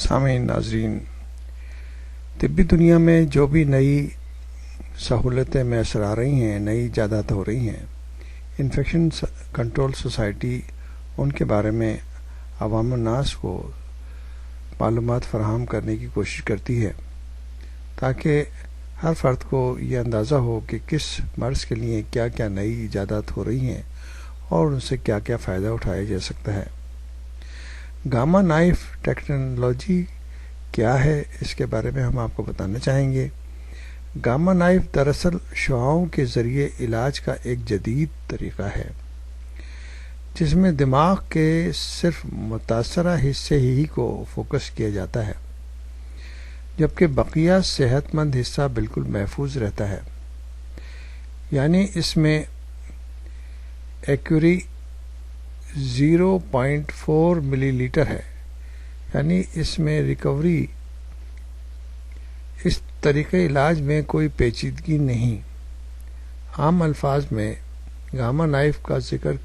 سامعین ناظرین، طبی دنیا میں جو بھی نئی سہولتیں میسر آ رہی ہیں، نئی ایجادات ہو رہی ہیں، انفیکشن کنٹرول سوسائٹی ان کے بارے میں عوام الناس کو معلومات فراہم کرنے کی کوشش کرتی ہے تاکہ ہر فرد کو یہ اندازہ ہو کہ کس مرض کے لیے کیا کیا نئی ایجادات ہو رہی ہیں اور ان سے کیا کیا فائدہ اٹھایا جا سکتا ہے۔ گاما نائف ٹیکنالوجی کیا ہے، اس کے بارے میں ہم آپ کو بتانا چاہیں گے۔ گاما نائف دراصل شعاعوں کے ذریعے علاج کا ایک جدید طریقہ ہے جس میں دماغ کے صرف متاثرہ حصے ہی کو فوکس کیا جاتا ہے جبکہ بقیہ صحت مند حصہ بالکل محفوظ رہتا ہے۔ یعنی اس میں ایکوری 0.4 ملی لیٹر ہے، یعنی اس میں ریکوری، اس طریقہ علاج میں کوئی پیچیدگی نہیں۔ عام الفاظ میں گاما نائف کا ذکر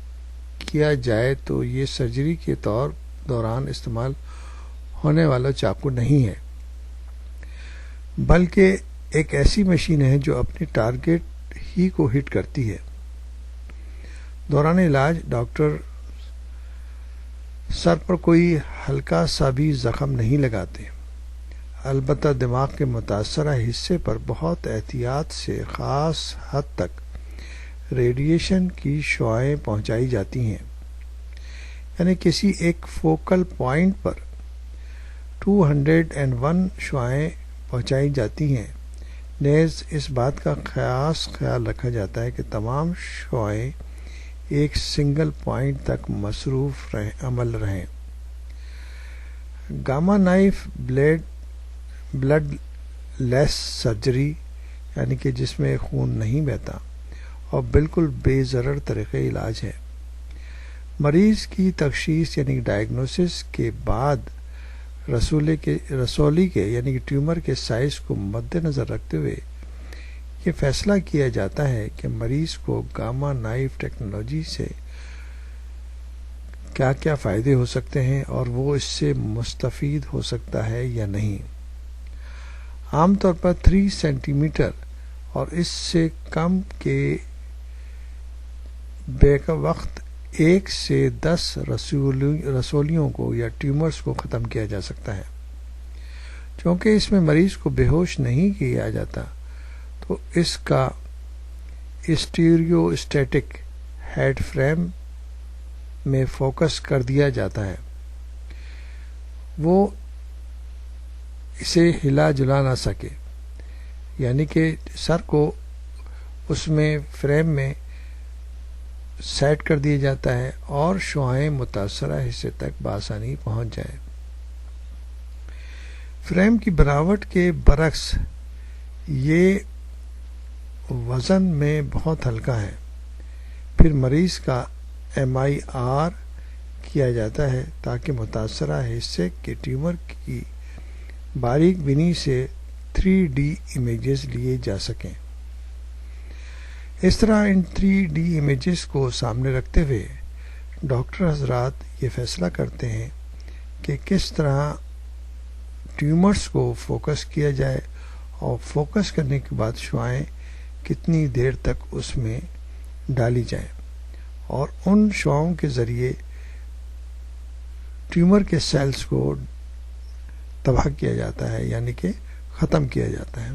کیا جائے تو یہ سرجری کے دوران استعمال ہونے والا چاقو نہیں ہے، بلکہ ایک ایسی مشین ہے جو اپنی ٹارگٹ ہی کو ہٹ کرتی ہے۔ دوران علاج ڈاکٹر سر پر کوئی ہلکا سا بھی زخم نہیں لگاتے، البتہ دماغ کے متاثرہ حصے پر بہت احتیاط سے خاص حد تک ریڈیشن کی شعاعیں پہنچائی جاتی ہیں۔ یعنی کسی ایک فوکل پوائنٹ پر 201 شعاعیں پہنچائی جاتی ہیں۔ نیز اس بات کا خیال رکھا جاتا ہے کہ تمام شعاعیں ایک سنگل پوائنٹ تک مصروف عمل رہیں۔ گاما نائف بلڈ لیس سرجری، یعنی کہ جس میں خون نہیں بہتا اور بالکل بے ضرر طریقہ علاج ہے۔ مریض کی تشخیص یعنی ڈائگنوسس کے بعد رسولی کے یعنی کہ ٹیومر کے سائز کو مد نظر رکھتے ہوئے یہ فیصلہ کیا جاتا ہے کہ مریض کو گاما نائف ٹیکنالوجی سے کیا کیا فائدے ہو سکتے ہیں اور وہ اس سے مستفید ہو سکتا ہے یا نہیں۔ عام طور پر 3 سینٹی میٹر اور اس سے کم کے بیک وقت 1 سے 10 رسولیوں کو یا ٹیومرز کو ختم کیا جا سکتا ہے۔ چونکہ اس میں مریض کو بے ہوش نہیں کیا جاتا تو اس کا اسٹیریو اسٹیٹک ہیڈ فریم میں فوکس کر دیا جاتا ہے، وہ اسے ہلا جلا نہ سکے، یعنی کہ سر کو اس میں فریم میں سیٹ کر دیا جاتا ہے اور شعاعیں متاثرہ حصے تک بآسانی پہنچ جائیں۔ فریم کی بناوٹ کے برعکس یہ وزن میں بہت ہلکا ہے۔ پھر مریض کا MIR کیا جاتا ہے تاکہ متاثرہ حصے کے ٹیومر کی باریک بینی سے 3D امیجز لیے جا سکیں۔ اس طرح ان 3D امیجز کو سامنے رکھتے ہوئے ڈاکٹر حضرات یہ فیصلہ کرتے ہیں کہ کس طرح ٹیومرز کو فوکس کیا جائے اور فوکس کرنے کے بعد شعاعیں کتنی دیر تک اس میں ڈالی جائیں، اور ان شعاعوں کے ذریعے ٹیومر کے سیلز کو تباہ کیا جاتا ہے، یعنی کہ ختم کیا جاتا ہے۔